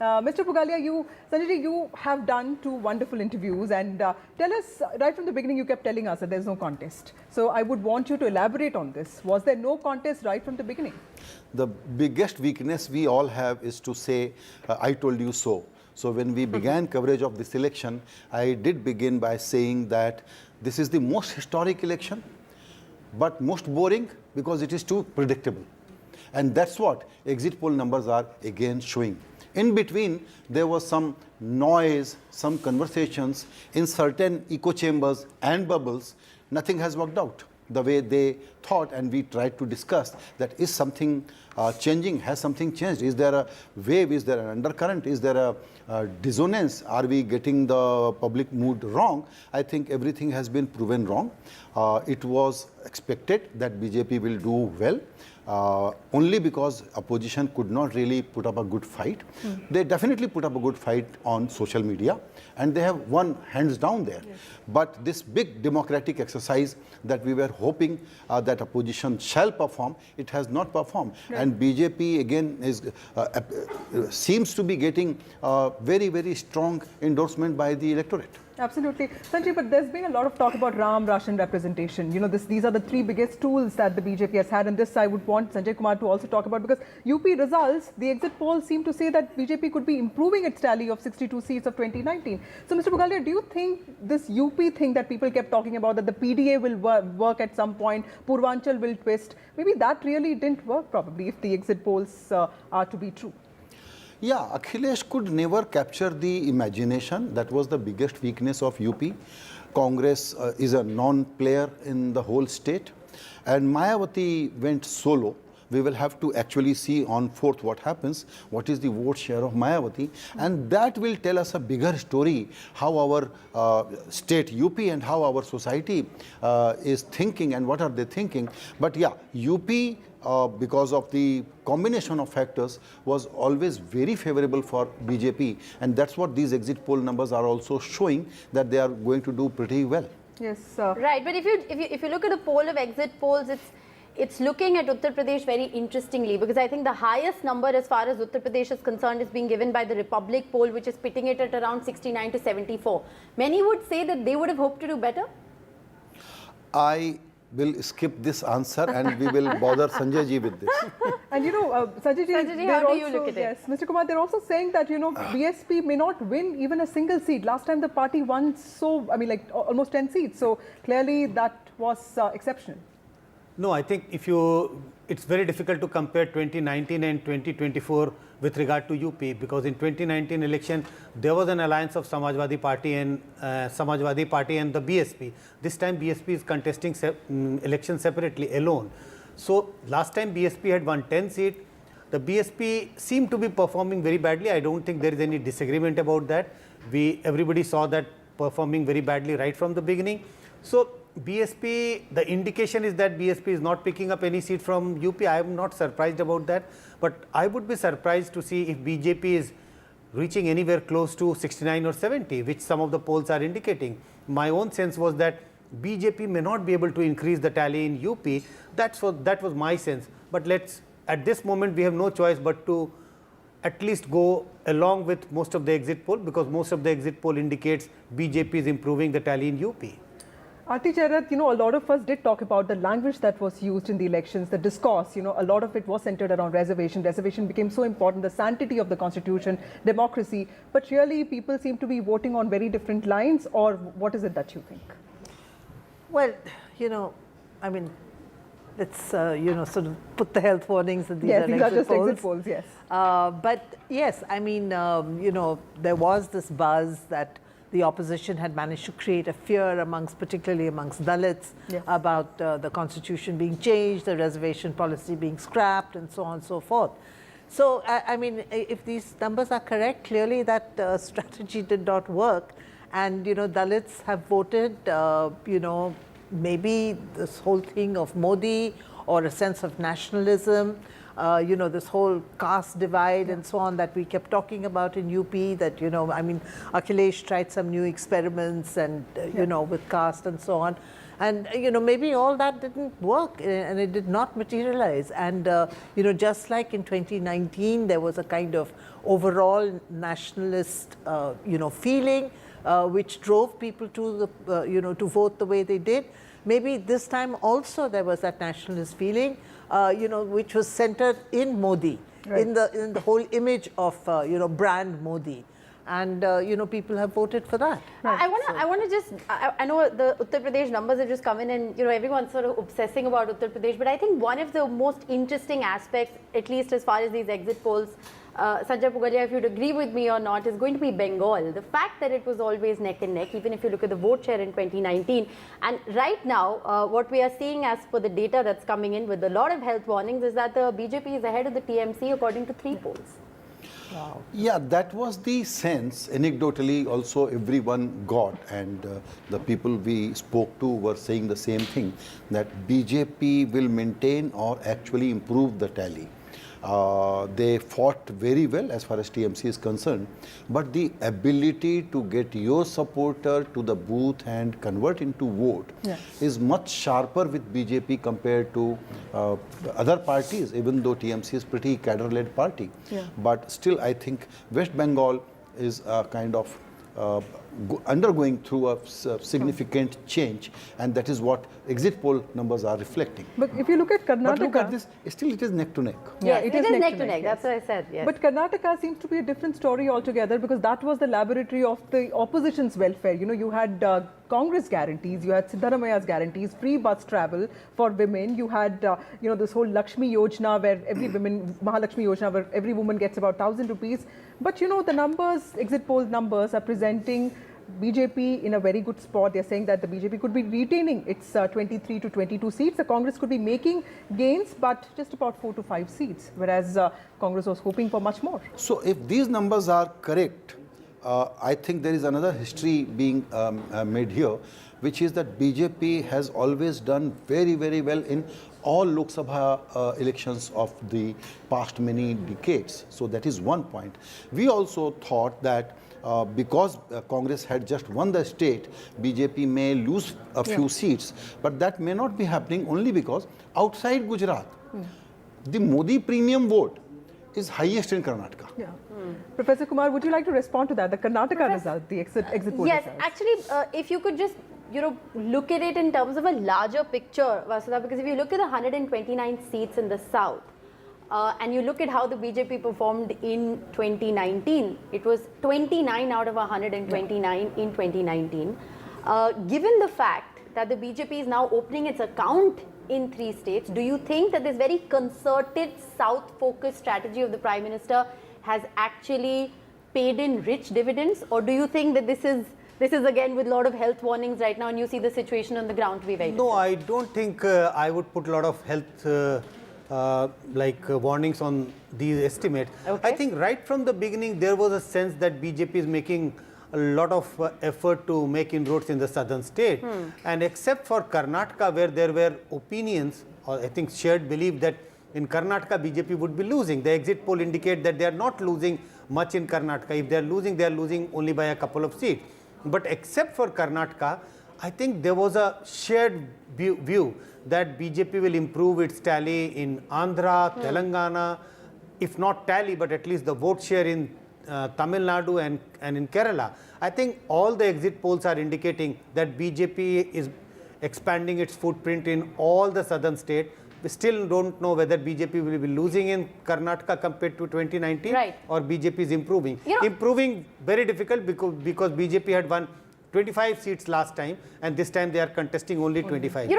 Mr. Pugalia, Sanjay, you have done 2 wonderful interviews, and tell us, right from the beginning you kept telling us that there's no contest. So I would want you to elaborate on this. Was there no contest right from the beginning? The biggest weakness we all have is to say, I told you so. So when we began coverage of this election, I did begin by saying that this is the most historic election, but most boring because it is too predictable. And that's what exit poll numbers are again showing. In between, there was some noise, some conversations in certain echo chambers and bubbles. Nothing has worked out the way they thought, and we tried to discuss that is something changing, has something changed, is there a wave, is there an undercurrent, is there a dissonance, are we getting the public mood wrong? I think everything has been proven wrong. It was expected that BJP will do well, only because opposition could not really put up a good fight. They definitely put up a good fight on social media, and they have won hands down there. Yes. But this big democratic exercise that we were hoping that opposition shall perform, it has not performed. Right. And BJP again is seems to be getting very, very strong endorsement by the electorate. Absolutely. Sanjay, but there's been a lot of talk about Ram Ration representation. You know, these are the 3 biggest tools that the BJP has had, and this I would want Sanjay Kumar to also talk about, because UP results, the exit polls seem to say that BJP could be improving its tally of 62 seats of 2019. So, Mr. Pugalia, do you think this UP thing that people kept talking about, that the PDA will work at some point, Purvanchal will twist, maybe that really didn't work probably if the exit polls are to be true? Yeah, Akhilesh could never capture the imagination. That was the biggest weakness of UP. Congress is a non-player in the whole state. And Mayawati went solo. We will have to actually see on 4th what happens, what is the vote share of Mayawati. And that will tell us a bigger story, how our state, UP, and how our society is thinking and what are they thinking. But yeah, UP, because of the combination of factors, was always very favorable for BJP, and that's what these exit poll numbers are also showing, that they are going to do pretty well. Yes, right. But if you look at the poll of exit polls, it's looking at Uttar Pradesh very interestingly, because I think the highest number as far as Uttar Pradesh is concerned is being given by the Republic poll, which is pitting it at around 69 to 74. Many would say that they would have hoped to do better. I will skip this answer and we will bother Sanjay ji with this. And you know, Sanjay ji, how do you look at it? Yes, Mr. Kumar, they're also saying that, you know, BSP may not win even a single seat. Last time the party won almost 10 seats. So clearly that was exceptional. No, I think it's very difficult to compare 2019 and 2024 with regard to UP, because in 2019 election there was an alliance of Samajwadi Party and the BSP. This time BSP is contesting election separately alone. So last time BSP had won 10 seats. The BSP seemed to be performing very badly. I don't think there is any disagreement about that. Everybody saw that performing very badly right from the beginning. So BSP, the indication is that BSP is not picking up any seat from UP. I am not surprised about that, but I would be surprised to see if BJP is reaching anywhere close to 69 or 70, which some of the polls are indicating. My own sense was that BJP may not be able to increase the tally in UP. That was my sense. But at this moment, we have no choice but to at least go along with most of the exit poll, because most of the exit poll indicates BJP is improving the tally in UP. Aarti Chairat, you know, a lot of us did talk about the language that was used in the elections, the discourse, you know, a lot of it was centered around reservation. Reservation became so important, the sanctity of the constitution, democracy. But really, people seem to be voting on very different lines, or what is it that you think? Well, you know, I mean, let's, you know, sort of put the health warnings in these yes, these are just polls. exit polls, yes. But yes, I mean, you know, there was this buzz that the opposition had managed to create a fear particularly amongst Dalits, yes, about the constitution being changed, the reservation policy being scrapped, and so on and so forth. So, I mean, if these numbers are correct, clearly that strategy did not work. And, you know, Dalits have voted, you know, maybe this whole thing of Modi or a sense of nationalism, you know, this whole caste divide and so on that we kept talking about in UP, that, you know, I mean, Akhilesh tried some new experiments and, you know, with caste and so on. And, maybe all that didn't work and it did not materialize. And, just like in 2019, there was a kind of overall nationalist, feeling which drove people to the, to vote the way they did. Maybe this time also there was that nationalist feeling, which was centered in Modi, right, in the whole image of, brand Modi. And, people have voted for that. Right. I want to just, I know the Uttar Pradesh numbers have just come in and, everyone's sort of obsessing about Uttar Pradesh. But I think one of the most interesting aspects, at least as far as these exit polls, Sanjay Pugalia, if you'd agree with me or not, is going to be Bengal. The fact that it was always neck and neck, even if you look at the vote share in 2019. And right now, what we are seeing as per the data that's coming in with a lot of health warnings is that the BJP is ahead of the TMC according to 3 polls. Wow. Yeah, that was the sense anecdotally also everyone got, and the people we spoke to were saying the same thing, that BJP will maintain or actually improve the tally. They fought very well as far as TMC is concerned, but the ability to get your supporter to the booth and convert into vote is much sharper with BJP compared to other parties, even though TMC is pretty cadre-led party. Yeah. But still, I think West Bengal is a kind of undergoing through a significant change, and that is what exit poll numbers are reflecting. But if you look at Karnataka, but look at this, still it is neck to neck. Yeah, it is neck to neck. That's what I said. Yes. But Karnataka seems to be a different story altogether, because that was the laboratory of the opposition's welfare. You had Congress guarantees, you had Siddaramaya's guarantees, free bus travel for women. You had this whole Lakshmi Yojana, where Mahalakshmi Yojana, where every woman gets about 1,000 rupees. But the numbers, exit poll numbers, are presenting BJP in a very good spot. They're saying that the BJP could be retaining its 23 to 22 seats. The Congress could be making gains, but just about 4 to 5 seats, whereas Congress was hoping for much more. So if these numbers are correct, I think there is another history being made here, which is that BJP has always done very, very well in all Lok Sabha elections of the past many decades. So that is one point. We also thought that because Congress had just won the state, BJP may lose a few seats, but that may not be happening only because outside Gujarat, the Modi premium vote is highest in Karnataka. Yeah. Professor Kumar, would you like to respond to that, the Karnataka result, the exit poll yes, results? actually, if you could just look at it in terms of a larger picture, Vasudha, because if you look at the 129 seats in the south, and you look at how the BJP performed in 2019, it was 29 out of 129 in 2019. Given the fact that the BJP is now opening its account in 3 states, do you think that this very concerted south-focused strategy of the Prime Minister has actually paid in rich dividends, or do you think that this is again with a lot of health warnings right now, and you see the situation on the ground to be very different? I don't think I would put a lot of health warnings on these estimates. Okay. I think right from the beginning there was a sense that BJP is making a lot of effort to make inroads in the southern state, and except for Karnataka, where there were opinions, or I think shared belief that in Karnataka BJP would be losing. The exit poll indicate that they are not losing much in Karnataka. If they are losing only by a couple of seats. But except for Karnataka, I think there was a shared view that BJP will improve its tally in Andhra, Telangana, if not tally, but at least the vote share in Tamil Nadu and in Kerala. I think all the exit polls are indicating that BJP is expanding its footprint in all the southern states. We still don't know whether BJP will be losing in Karnataka compared to 2019, right, or BJP is improving. Improving very difficult because BJP had won 25 seats last time, and this time they are contesting only 25.